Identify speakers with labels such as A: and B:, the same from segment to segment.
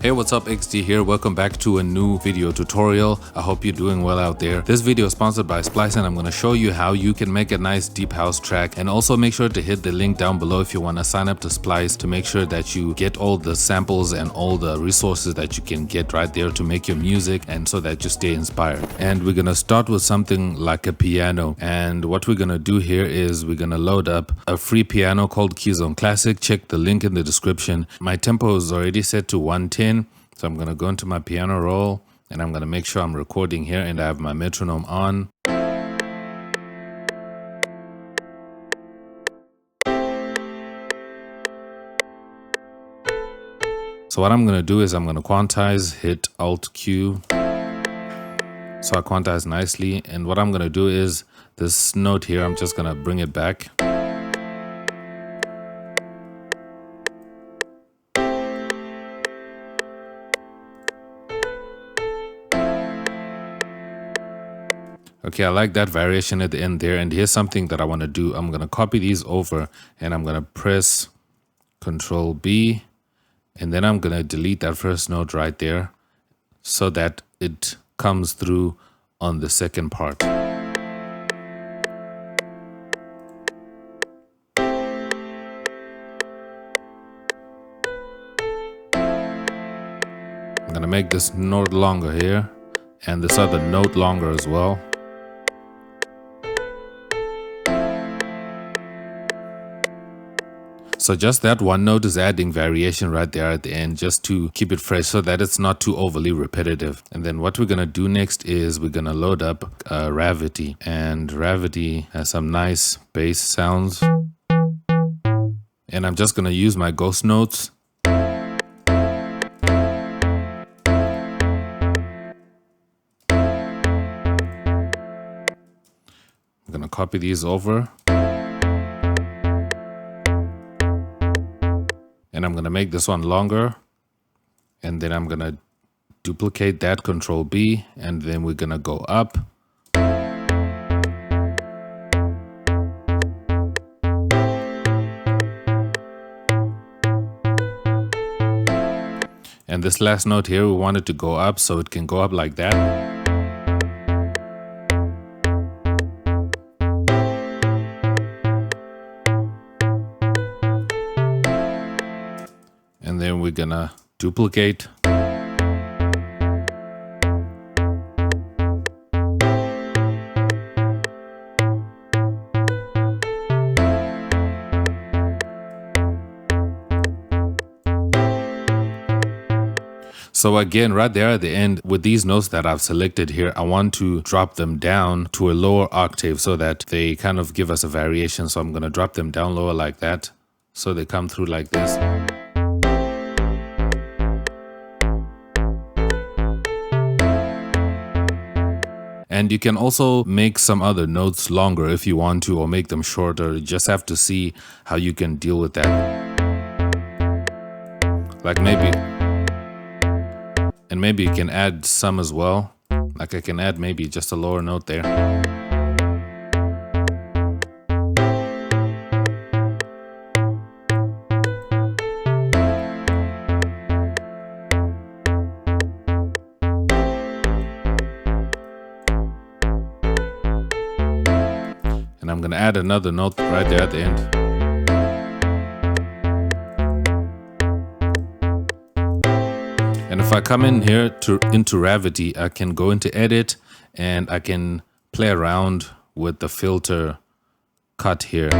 A: Hey, what's up? XD here. Welcome back to a new video tutorial. I hope you're doing well out there. This video is sponsored by Splice and I'm going to show you how you can make a nice deep house track, and also make sure to hit the link down below if you want to sign up to Splice to make sure that you get all the samples and all the resources that you can get right there to make your music, and so that you stay inspired. And we're going to start with something like a piano, and what we're going to do here is we're going to load up a free piano called Keyzone Classic. Check the link in the description. My tempo is already set to 110. So I'm going to go into my piano roll and I'm going to make sure I'm recording here and I have my metronome on. So what I'm going to do is I'm going to quantize, hit Alt Q. So I quantize nicely, and what I'm going to do is this note here, I'm just going to bring it back. Okay, I like that variation at the end there, and here's something that I want to do. I'm going to copy these over and I'm going to press Control B, and then I'm going to delete that first note right there so that it comes through on the second part. I'm going to make this note longer here and this other note longer as well. So just that one note is adding variation right there at the end, just to keep it fresh so that it's not too overly repetitive. And then what we're going to do next is we're going to load up Ravity. And Ravity has some nice bass sounds. And I'm just going to use my ghost notes. I'm going to copy these over. And I'm going to make this one longer, and then I'm going to duplicate that, Control B, and then we're going to go up. And this last note here, we want it to go up, so it can go up like that. And then we're gonna duplicate. So again, right there at the end, with these notes that I've selected here, I want to drop them down to a lower octave so that they kind of give us a variation. So I'm gonna drop them down lower like that, so they come through like this. And you can also make some other notes longer if you want to, or make them shorter. You just have to see how you can deal with that. Like maybe you can add some as well. Like I can add maybe just a lower note there. And I'm going to add another note right there at the end. And if I come in here into Ravity, I can go into Edit and I can play around with the filter cut here.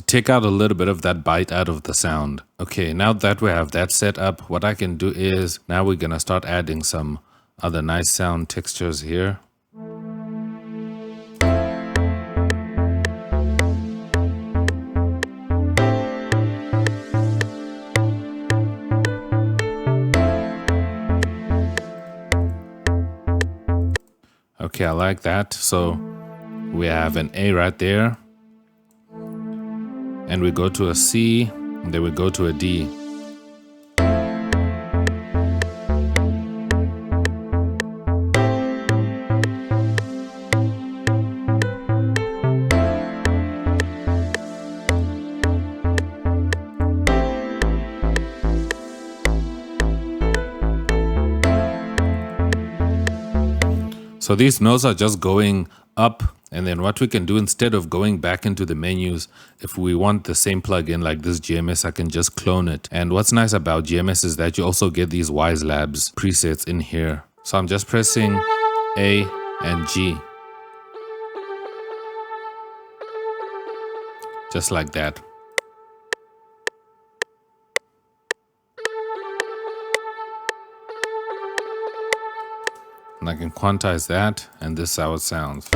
A: Take out a little bit of that bite out of the sound. Okay, now that we have that set up, what I can do is now we're gonna start adding some other nice sound textures here. Okay, I like that. So we have an A right there. And we go to a C, and then we go to a D. So these notes are just going up, and then what we can do instead of going back into the menus, if we want the same plugin like this GMS, I can just clone it. And what's nice about GMS is that you also get these Wise Labs presets in here. So I'm just pressing A and G. Just like that. And I can quantize that, and this is how it sounds.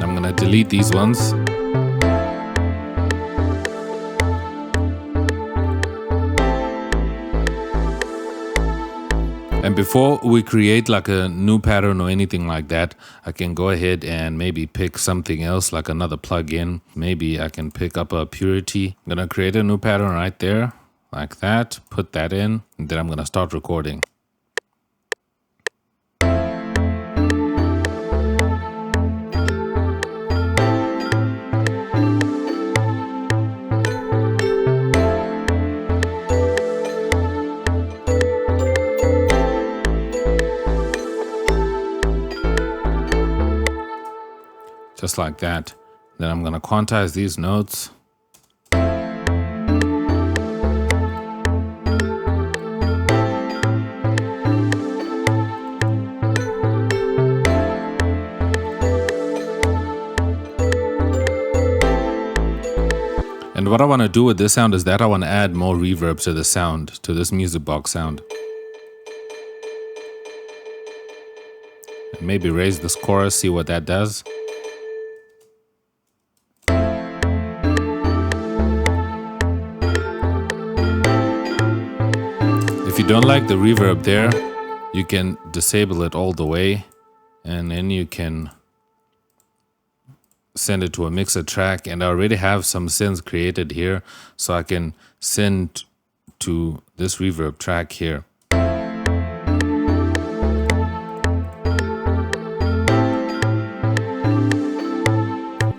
A: I'm gonna delete these ones. And before we create like a new pattern or anything like that, I can go ahead and maybe pick something else, like another plugin. Maybe I can pick up a Purity. I'm gonna create a new pattern right there, like that, put that in, and then I'm gonna start recording. Just like that. Then I'm gonna quantize these notes. And what I want to do with this sound is that I want to add more reverb to the sound, to this music box sound. And maybe raise this chorus, see what that does. If you don't like the reverb there, you can disable it all the way, and then you can send it to a mixer track. And I already have some synths created here, so I can send to this reverb track here.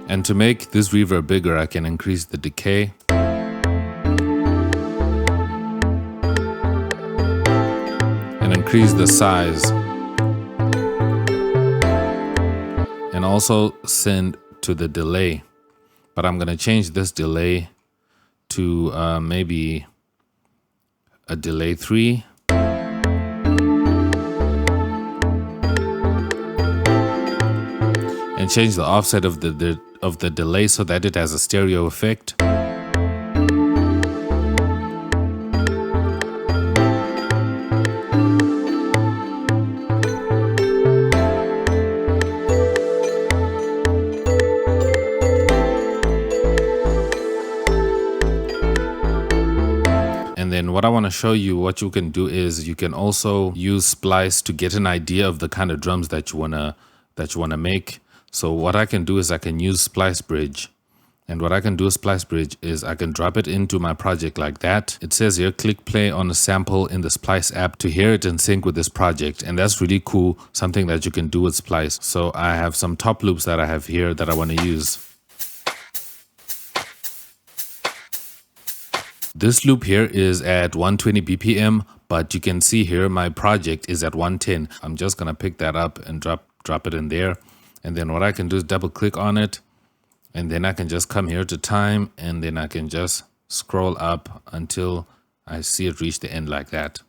A: And to make this reverb bigger, I can increase the decay. And increase the size. And also send to the delay. But I'm gonna change this delay to maybe a delay 3. And change the offset of the delay so that it has a stereo effect. And then what I want to show you, what you can do is you can also use Splice to get an idea of the kind of drums that you wanna make. So what I can do is I can use Splice Bridge. And what I can do with Splice Bridge is I can drop it into my project like that. It says here, click play on a sample in the Splice app to hear it in sync with this project. And that's really cool, something that you can do with Splice. So I have some top loops that I have here that I want to use. This loop here is at 120 BPM, but you can see here my project is at 110. I'm just gonna pick that up and drop it in there. And then what I can do is double click on it, and then I can just come here to time, and then I can just scroll up until I see it reach the end like that.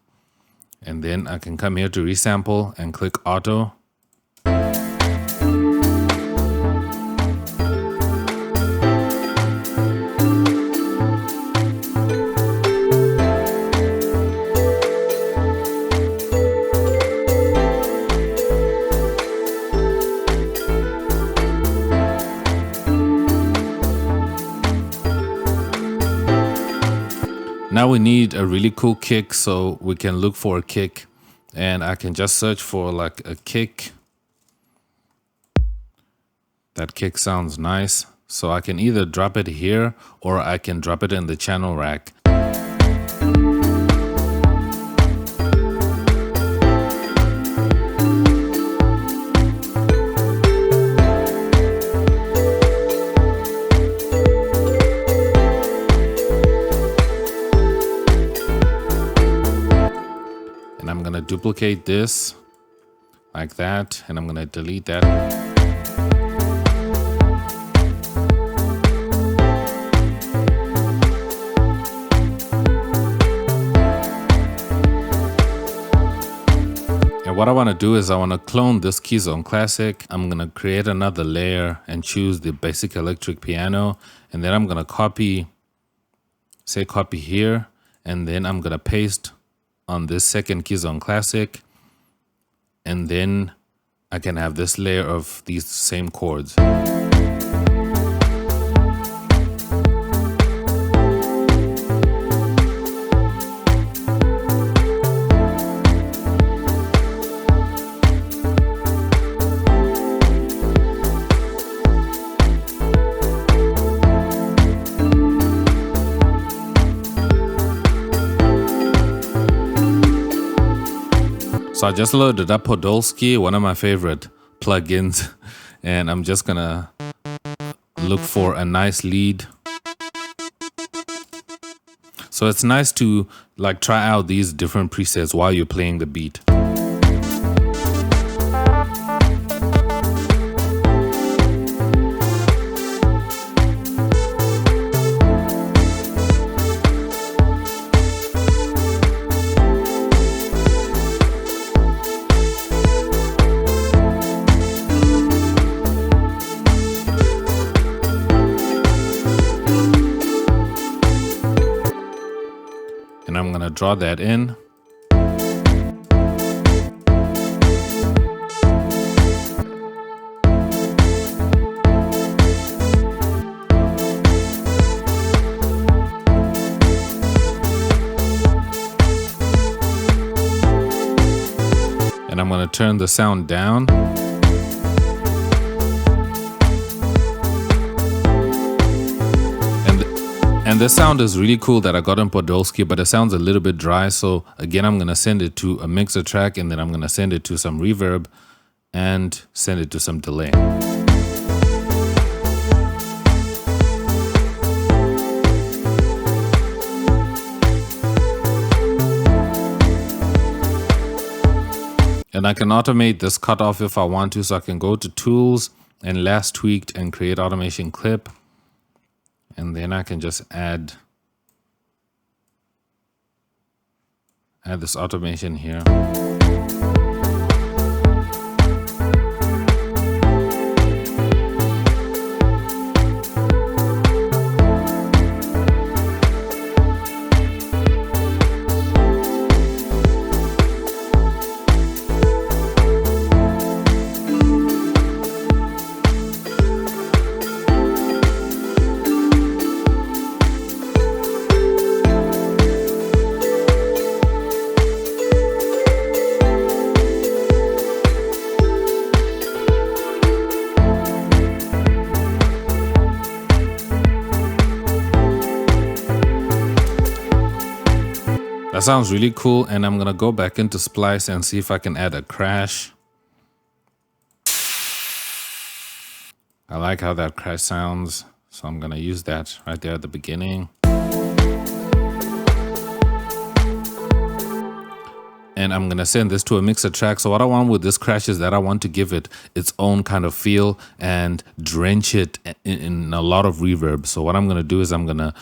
A: And then I can come here to resample and click auto. Now we need a really cool kick, so we can look for a kick, and I can just search for like a kick. That kick sounds nice, so I can either drop it here or I can drop it in the channel rack. duplicate this like that, and I'm gonna delete that. What I want to do is I want to clone this Keyzone Classic. I'm going to create another layer and choose the basic electric piano. And then I'm going to copy here. And then I'm going to paste on this second Keyzone Classic. And then I can have this layer of these same chords. So I just loaded up Podolsky, one of my favorite plugins, and I'm just gonna look for a nice lead. So it's nice to like try out these different presets while you're playing the beat. And I'm gonna draw that in. And I'm gonna turn the sound down. And this sound is really cool that I got in Podolsky, but it sounds a little bit dry. So again, I'm going to send it to a mixer track, and then I'm going to send it to some reverb and send it to some delay. And I can automate this cutoff if I want to. So I can go to Tools and Last Tweaked and create automation clip. And then I can just add this automation here. That sounds really cool, and I'm gonna go back into Splice and see if I can add a crash. I like how that crash sounds, so I'm gonna use that right there at the beginning. And I'm gonna send this to a mixer track. So what I want with this crash is that I want to give it its own kind of feel and drench it in a lot of reverb. So what I'm gonna do is I'm gonna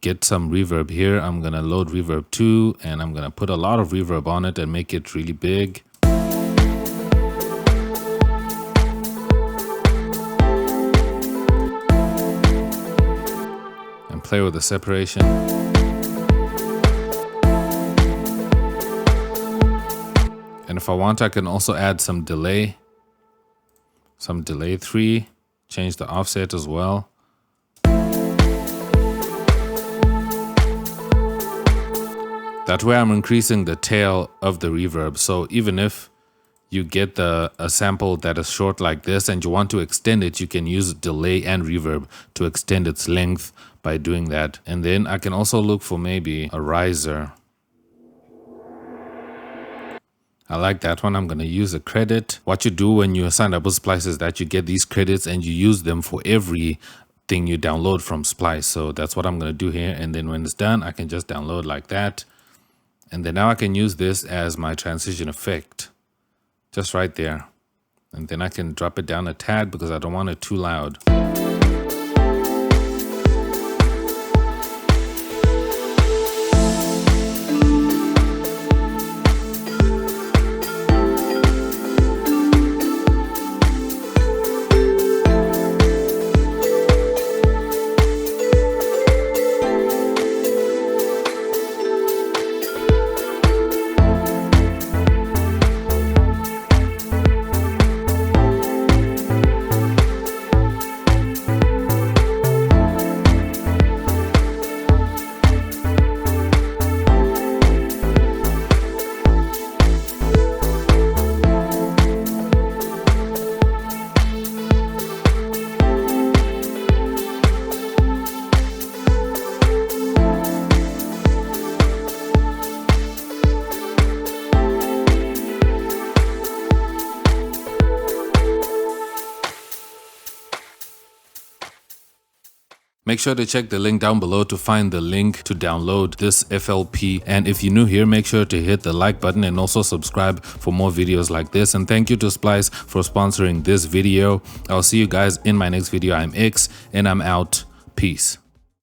A: get some reverb here. I'm gonna load reverb 2, and I'm gonna put a lot of reverb on it and make it really big. And play with the separation. And if I want, I can also add some delay 3, change the offset as well. That way I'm increasing the tail of the reverb. So even if you get a sample that is short like this and you want to extend it, you can use delay and reverb to extend its length by doing that. And then I can also look for maybe a riser. I like that one. I'm going to use a credit. What you do when you sign up with Splice is that you get these credits and you use them for everything you download from Splice. So that's what I'm going to do here. And then when it's done, I can just download like that. And then now I can use this as my transition effect, just right there. And then I can drop it down a tad because I don't want it too loud. Make sure to check the link down below to find the link to download this FLP. And if you're new here, make sure to hit the like button and also subscribe for more videos like this. And thank you to Splice for sponsoring this video. I'll see you guys in my next video. I'm X and I'm out. Peace.